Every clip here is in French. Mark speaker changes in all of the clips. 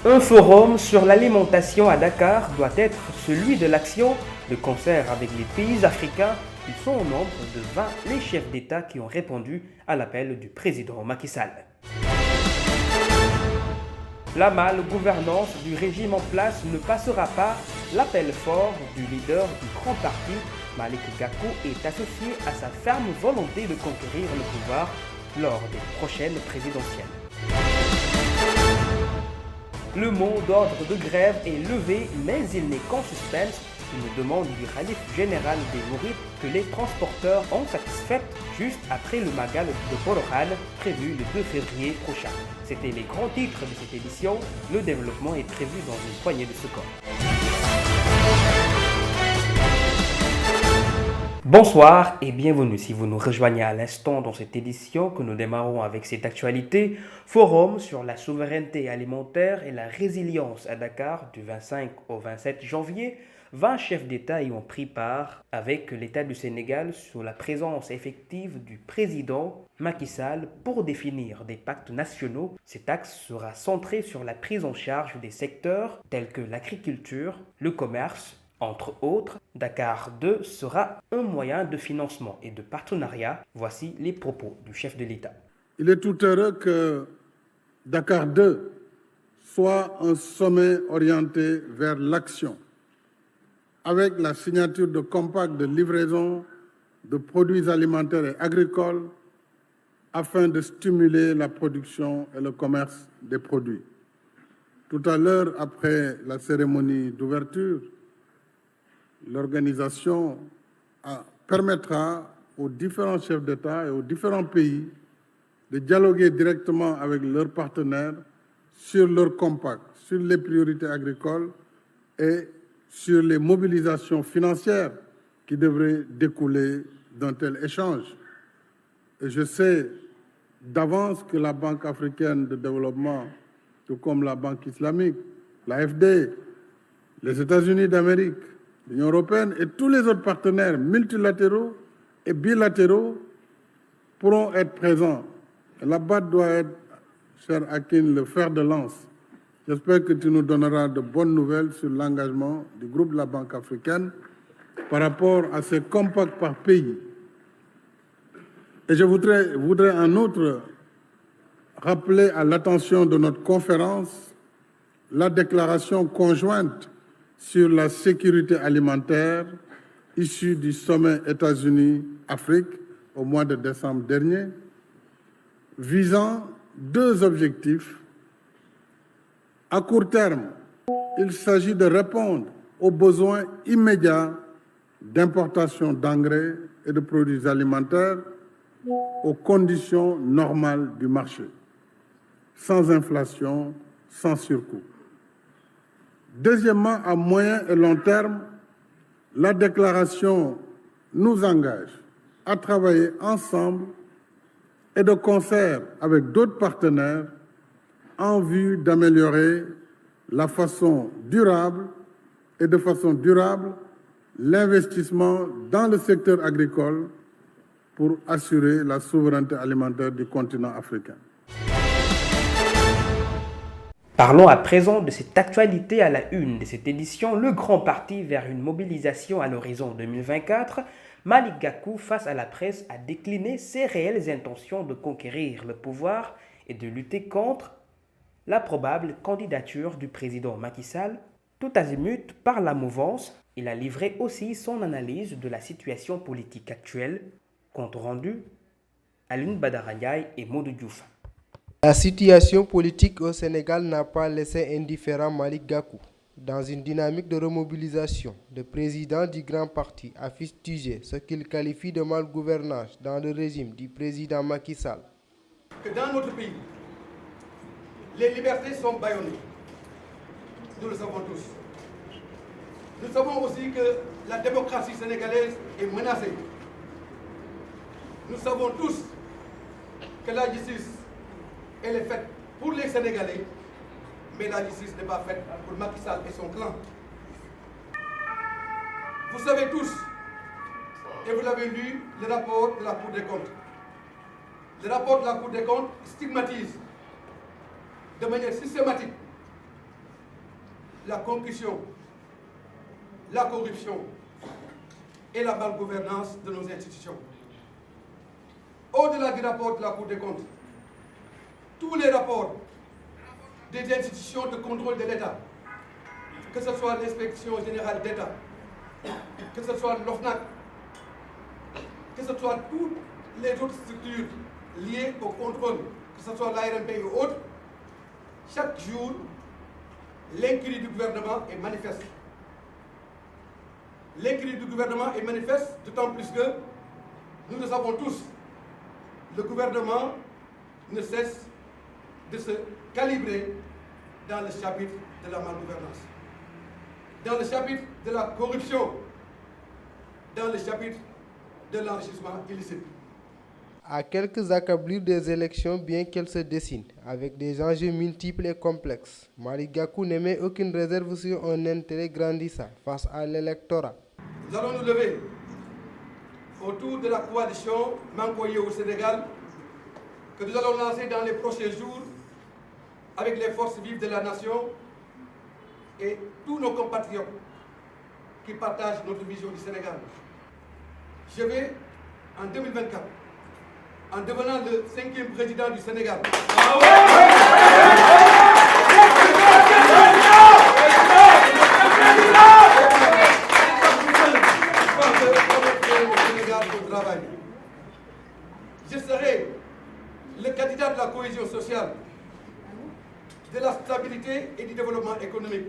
Speaker 1: Un forum sur l'alimentation à Dakar doit être celui de l'action de concert avec les pays africains. Ils sont au nombre de 20 les chefs d'État qui ont répondu à l'appel du président Macky Sall. La malgouvernance du régime en place ne passera pas. L'appel fort du leader du grand parti, Malick Gakou, est associé à sa ferme volonté de conquérir le pouvoir lors des prochaines présidentielles. Le mot d'ordre de grève est levé, mais il n'est qu'en suspense. Une demande du Khalif général des Mourides que les transporteurs ont satisfaite juste après le Magal de Borokhane prévu le 2 février prochain. C'était les grands titres de cette édition. Le développement est prévu dans une poignée de secondes. Bonsoir et bienvenue si vous nous rejoignez à l'instant dans cette édition que nous démarrons avec cette actualité. Forum sur la souveraineté alimentaire et la résilience à Dakar du 25 au 27 janvier. 20 chefs d'État y ont pris part avec l'État du Sénégal sous la présence effective du président Macky Sall pour définir des pactes nationaux. Cet axe sera centré sur la prise en charge des secteurs tels que l'agriculture, le commerce, entre autres. Dakar 2 sera un moyen de financement et de partenariat. Voici les propos du chef de l'État.
Speaker 2: Il est tout heureux que Dakar 2 soit un sommet orienté vers l'action, avec la signature de compacts de livraison de produits alimentaires et agricoles afin de stimuler la production et le commerce des produits. Tout à l'heure, après la cérémonie d'ouverture, l'organisation permettra aux différents chefs d'État et aux différents pays de dialoguer directement avec leurs partenaires sur leurs compacts, sur les priorités agricoles et sur les mobilisations financières qui devraient découler d'un tel échange. Et je sais d'avance que la Banque africaine de développement, tout comme la Banque islamique, l'AFD, les États-Unis d'Amérique, l'Union européenne et tous les autres partenaires multilatéraux et bilatéraux pourront être présents. Et la BAD doit être, cher Akin, le fer de lance. J'espère que tu nous donneras de bonnes nouvelles sur l'engagement du groupe de la Banque africaine par rapport à ces compacts par pays. Et je voudrais en outre rappeler à l'attention de notre conférence la déclaration conjointe sur la sécurité alimentaire issue du sommet États-Unis-Afrique au mois de décembre dernier, visant deux objectifs. À court terme, il s'agit de répondre aux besoins immédiats d'importation d'engrais et de produits alimentaires aux conditions normales du marché, sans inflation, sans surcoût. Deuxièmement, à moyen et long terme, la déclaration nous engage à travailler ensemble et de concert avec d'autres partenaires en vue d'améliorer de façon durable l'investissement dans le secteur agricole pour assurer la souveraineté alimentaire du continent africain.
Speaker 1: Parlons à présent de cette actualité à la une de cette édition, le grand parti vers une mobilisation à l'horizon 2024. Malick Gakou, face à la presse, a décliné ses réelles intentions de conquérir le pouvoir et de lutter contre la probable candidature du président Macky Sall. Tout azimut par la mouvance, il a livré aussi son analyse de la situation politique actuelle, compte rendu Alioune Badara Ndiaye et Modou Diouf.
Speaker 3: La situation politique au Sénégal n'a pas laissé indifférent Malick Gakou. Dans une dynamique de remobilisation, le président du grand parti a fustigé ce qu'il qualifie de malgouvernance dans le régime du président Macky Sall.
Speaker 4: Que dans notre pays, les libertés sont bâillonnées. Nous le savons tous. Nous savons aussi que la démocratie sénégalaise est menacée. Nous savons tous que la justice, elle est faite pour les Sénégalais, mais la justice n'est pas faite pour Macky Sall et son clan. Vous savez tous, et vous l'avez lu, le rapport de la Cour des comptes. Le rapport de la Cour des comptes stigmatise de manière systématique la concussion, la corruption et la malgouvernance de nos institutions. Au-delà du rapport de la Cour des comptes, tous les rapports des institutions de contrôle de l'État, que ce soit l'Inspection générale d'État, que ce soit l'OFNAC, que ce soit toutes les autres structures liées au contrôle, que ce soit l'ARMP ou autres, chaque jour, l'incurie du gouvernement est manifeste. L'incurie du gouvernement est manifeste, d'autant plus que, nous le savons tous, le gouvernement ne cesse de se calibrer dans le chapitre de la malgouvernance, dans le chapitre de la corruption, dans le chapitre de l'enrichissement illicite.
Speaker 3: À quelques accablures des élections, bien qu'elles se dessinent, avec des enjeux multiples et complexes, Malick Gakou n'émet aucune réserve sur un intérêt grandissant face à l'électorat.
Speaker 4: Nous allons nous lever autour de la coalition Manko Yewwi Sénégal que nous allons lancer dans les prochains jours avec les forces vives de la nation et tous nos compatriotes qui partagent notre vision du Sénégal. Je vais, en 2024, en devenant le 5e président du Sénégal, je serai le candidat de la cohésion sociale, de la stabilité et du développement économique.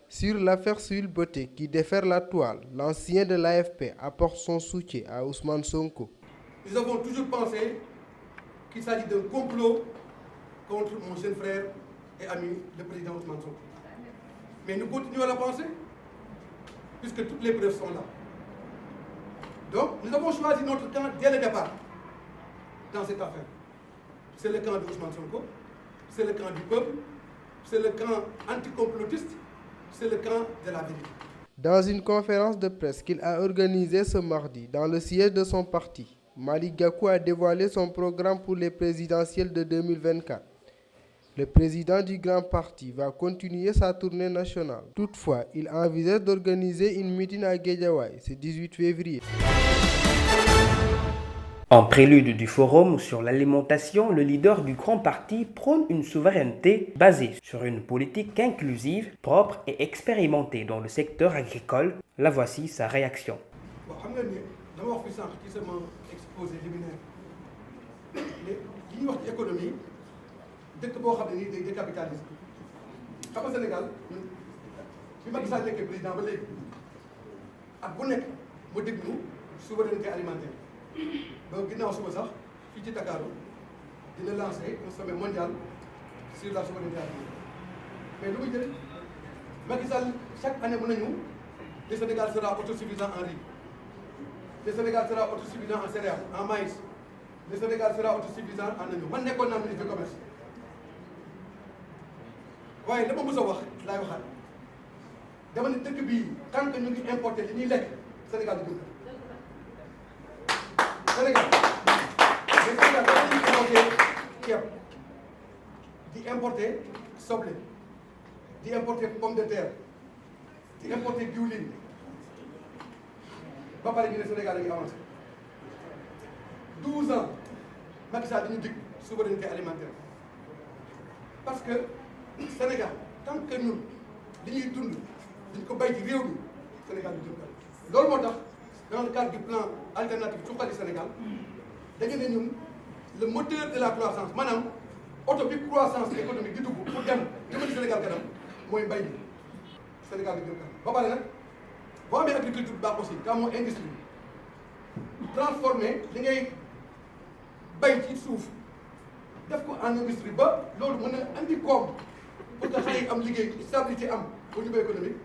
Speaker 3: Sur l'affaire Sweet Beauté qui déferle la toile, l'ancien de l'AFP apporte son soutien à Ousmane Sonko.
Speaker 4: Nous avons toujours pensé qu'il s'agit d'un complot contre mon jeune frère et ami, le président Ousmane Sonko. Mais nous continuons à la penser, puisque toutes les preuves sont là. Donc, nous avons choisi notre camp dès le départ dans cette affaire. C'est le camp de Ousmane Sonko, c'est le camp du peuple, c'est le camp anticomplotiste, c'est le camp de la vérité.
Speaker 3: Dans une conférence de presse qu'il a organisée ce mardi dans le siège de son parti, Malick Gakou a dévoilé son programme pour les présidentielles de 2024. Le président du grand parti va continuer sa tournée nationale. Toutefois, il envisage d'organiser une meeting à Guédiawaye ce 18 février.
Speaker 1: En prélude du forum sur l'alimentation, le leader du grand parti prône une souveraineté basée sur une politique inclusive, propre et expérimentée dans le secteur agricole. La voici sa réaction.
Speaker 4: Dama wax fi sànq ci sama exposé liminaire li ñuy wax ci économie dëkk boo xam ne nii day décapitalisé xam nga Sénégal ñun bi Macky Sall nekkee président ba léegi at bu nekk mu déglu souveraineté alimentaire ba ginnaaw suba sax fii ci Dakar dina lancer un sommet mondial sur la souveraineté alimentaire mais lu muy jël Macky Sall chaque année mën nañu le Sénégal sera autosuffisant en riz. Le Sénégal sera autosuffisant en céréales, en maïs. Le Sénégal sera autosuffisant en oignon. Man nekkoon naa ministre du commerce. waaye dama mës a wax laay waxaat dama ne dëkk bii tant que ñu ngi importé li ñuy lekk Sénégal du jëm Sénégal mais Sénégal dafa ñuy importé ceeb di importé soble di importé pomme de terre di importé diwlin. ba pare ñu ne Sénégal dañuy avancé 12 ans Macky Sall dañu dig souveraineté alimentaire parce que Sénégal tant que ñun li ñuy dund dañ ko bay ci réew mi Sénégal du jëm kanam loolu moo tax dans le cadre du plan alternatif suqali Sénégal dañu ne ñun le moteur de la croissance maanaam oto bi croissance économique di dugg pour dem jëmale Sénégal kanam mooy mbay mi Sénégal du jëm kanam ba pare nag. boo amee agriculture bu baax aussi te amoo industrie transformé li ngay bay ci suuf def ko en industrie ba loolu mën a andi koom pour que xale yi am liggéey stabilité am au niveau économique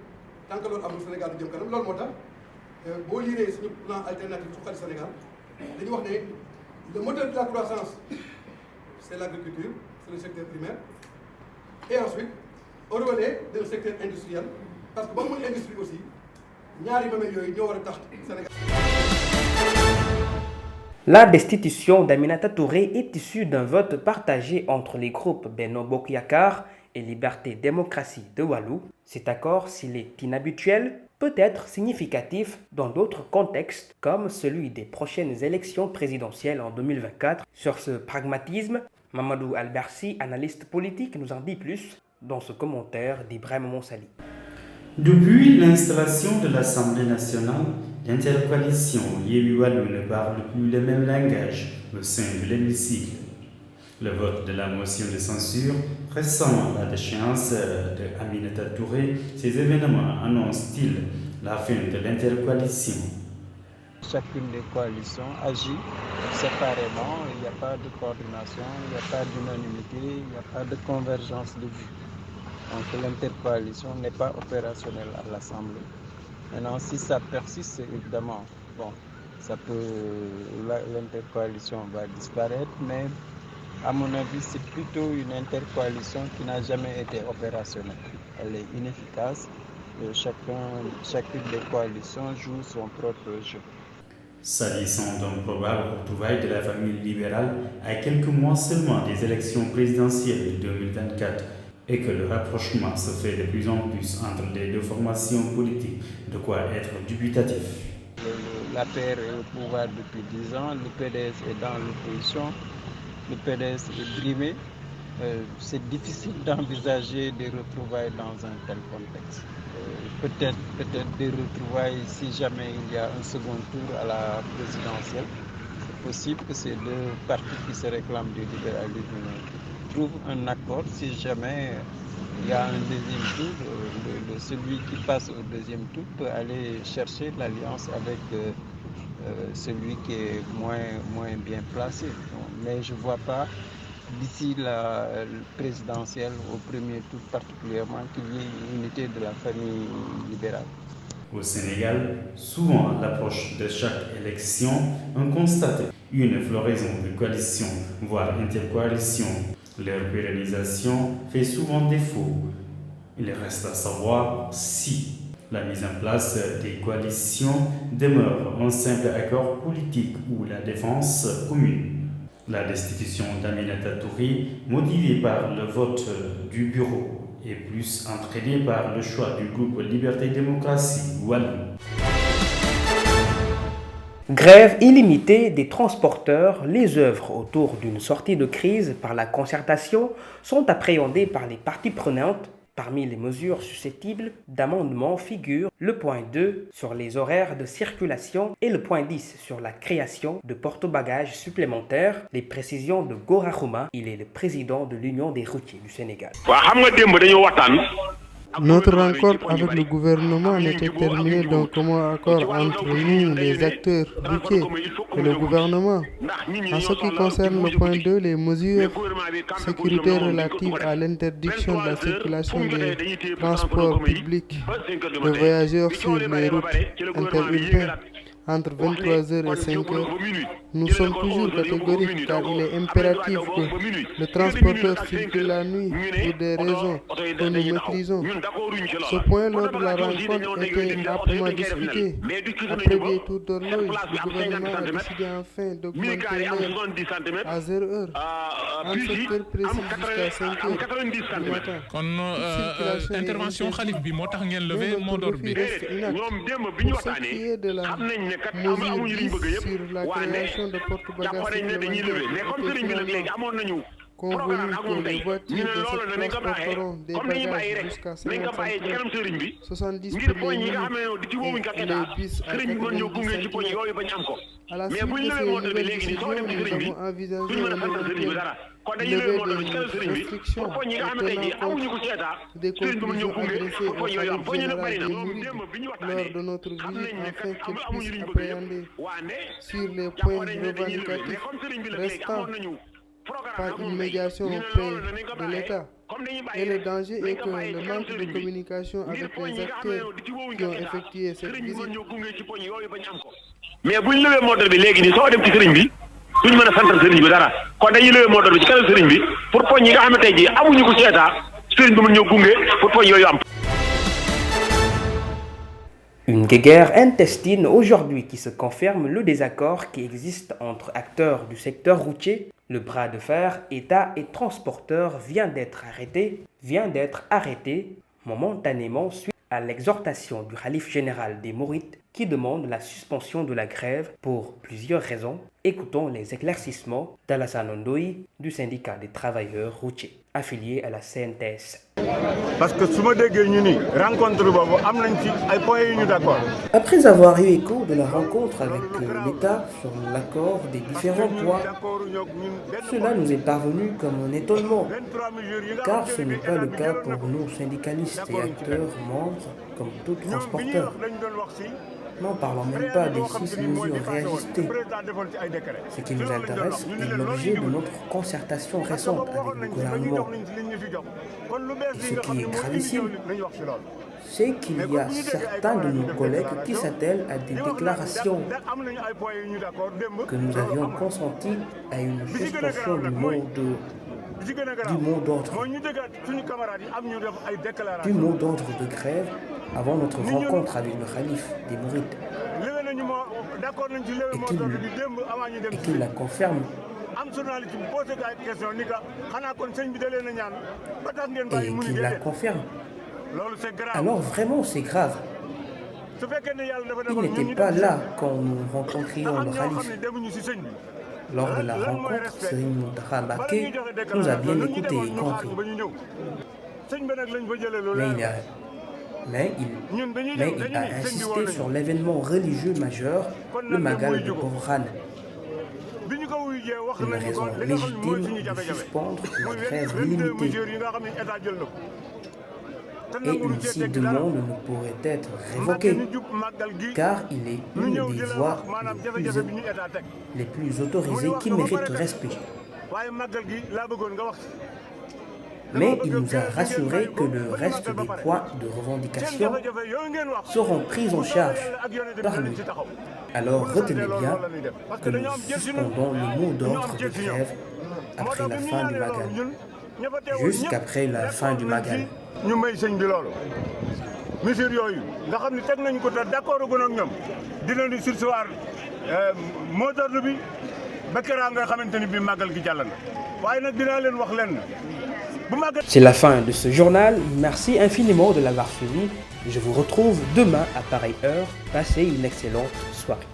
Speaker 4: tant que loolu amul Sénégal du jëm kanam loolu moo tax boo liiree suñu plan alternatif suqali Sénégal dañuy wax ne le moteur de la croissance c'est l'agriculture, c'est le secteur primaire et ensuite au relais de le secteur industriel parce que ba mu industrie aussi.
Speaker 1: La destitution d'Aminata Touré est issue d'un vote partagé entre les groupes Benno Bokk Yakaar et Liberté Démocratie de Wallu. Cet accord, s'il est inhabituel, peut être significatif dans d'autres contextes, comme celui des prochaines élections présidentielles en 2024. Sur ce pragmatisme, Mamadou Albersi, analyste politique, nous en dit plus dans ce commentaire d'Ibrahim Monsali.
Speaker 5: Depuis l'installation de l'Assemblée nationale, l'intercoalition Yewwi Wallu ne parle plus le même langage au sein de l'hémicycle. Le vote de la motion de censure récent à la déchéance de Aminata Touré, ces événements annoncent-ils la fin de l'intercoalition?
Speaker 6: Chacune des coalitions agit séparément, il n'y a pas de coordination, il n'y a pas d'unanimité, il n'y a pas de convergence de vues. Donc l'intercoalition n'est pas opérationnelle à l'Assemblée. Maintenant, si ça persiste, évidemment, l'intercoalition va disparaître, mais à mon avis, c'est plutôt une intercoalition qui n'a jamais été opérationnelle. Elle est inefficace. Chacune des coalitions joue son propre jeu.
Speaker 5: S'agissant d'un probable retrouvaille de la famille libérale à quelques mois seulement des élections présidentielles de 2024 et que le rapprochement se fait de plus en plus entre les deux formations politiques, de quoi être dubitatif.
Speaker 6: L'APR est au pouvoir depuis 10 ans, le PDS est dans l'opposition, le PDS est brimé. C'est difficile d'envisager des retrouvailles dans un tel contexte. Peut-être des retrouvailles si jamais il y a un second tour à la présidentielle. C'est possible que ces deux partis qui se réclament du libéralisme trouvent un accord si jamais il y a un deuxième tour. Celui qui passe au deuxième tour peut aller chercher l'alliance avec celui qui est moins bien placé. Mais je ne vois pas d'ici la présidentielle au premier tour particulièrement qu'il y ait une unité de la famille libérale.
Speaker 5: Au Sénégal, souvent à l'approche de chaque élection, on constate une floraison de coalitions, voire intercoalitions. Leur pérennisation fait souvent défaut. Il reste à savoir si la mise en place des coalitions demeure un simple accord politique ou la défense commune. La destitution d'Aminata Touré, motivée par le vote du bureau, est plus entraînée par le choix du groupe Liberté Démocratie Wallu.
Speaker 1: Grève illimitée des transporteurs, les œuvres autour d'une sortie de crise par la concertation sont appréhendées par les parties prenantes. Parmi les mesures susceptibles d'amendement figurent le point 2 sur les horaires de circulation et le point 10 sur la création de porte-bagages supplémentaires. Les précisions de Gora Khouma, il est le président de l'Union des routiers du Sénégal.
Speaker 3: Notre rencontre avec le gouvernement n'était terminée d'un commun accord entre nous, les acteurs routiers, et le gouvernement. En ce qui concerne le point 2, les mesures sécuritaires relatives à l'interdiction de la circulation des transports publics de voyageurs sur les routes interurbaines entre 23h et 5h, nous sommes toujours catégoriques car il est impératif que le transporteur circule la nuit pour des raisons que nous maîtrisons. Ce point lors de la rencontre était âprement discuté. Après des tours d'horloge, le gouvernement a décidé enfin d'augmenter l'heure à 0h, entre 7h précis jusqu'à 5h du matin.
Speaker 7: Kon intervention xalif bi moo tax ngeen lever mot d'ordre bi.
Speaker 3: Pour ce qui est de la mesure 10 sur la création de porte-bagages supplémentaires, convenu que les voitures de cette classe porteront des bagages jusqu'à 55 kg, 70 pour les minutes et les bis à 95 kg. À la suite de ces nouvelles décisions, nous avons envisagé un lever des restrictions tenant compte des conclusions adressées au Khalife général des Mourides lors de notre visite afin qu'il puisse appréhender sur les points revendicatifs restants par une médiation auprès de l'État. Et le danger est que le manque de communication avec les acteurs qui ont effectué cette visite.
Speaker 8: Mais bu ñu lewee modèle bi léegi nii soo dem ci sëriñ bi duñ mën a santal sëriñ bi dara kon dañuy lewee modèle bi ci kanam sëriñ bi pour poñ yi nga xam ne tey jii amuñu ko seetaa sëriñ bi mën ñëw gunge pour poñ yooyu am.
Speaker 1: Une guerre intestine aujourd'hui qui se confirme le désaccord qui existe entre acteurs du secteur routier Le bras de fer État et transporteurs vient d'être arrêté momentanément suite à l'exhortation du khalife général des Mourides qui demande la suspension de la grève pour plusieurs raisons. Écoutons les éclaircissements d'Alassane Ndoye du syndicat des travailleurs routiers affilié à la CNTS.
Speaker 9: Parce que
Speaker 1: après avoir eu écho de la rencontre avec l'État sur l'accord des différents points, cela nous est parvenu comme un étonnement, car ce n'est pas le cas pour nous syndicalistes et acteurs membres comme tout transporteur. N'en parlons même pas des 6 mesures réajustées. Ce qui nous intéresse est l'objet de notre concertation récente avec le gouvernement. Et ce qui est gravissime, c'est qu'il y a certains de nos collègues qui s'attellent à des déclarations que nous avions consenti à une suspension du mot d'ordre de grève avant notre rencontre avec le khalife des Mourides et qu'il la confirme. Et qu'il la confirme. Alors vraiment c'est grave. Il n'était pas là quand nous rencontrions le khalife. Lors de la rencontre, Serigne Mountakha Mbacké nous a bien écoutés et compris. Mais il a insisté sur l'événement religieux majeur, le Magal de Porokhane. Une raison légitime de suspendre la grève illimitée. Et une si demande ne pourrait être révoquée, car il est une des voies les plus autorisées qui méritent respect. Mais il nous a rassuré que le reste des points de revendication seront pris en charge par lui. Alors retenez bien que nous suspendons le mot d'ordre de grève après la fin du Magal, jusqu'après la fin du Magal. C'est la fin de ce journal. Merci infiniment de l'avoir suivi. Je vous retrouve demain à pareille heure. Passez une excellente soirée.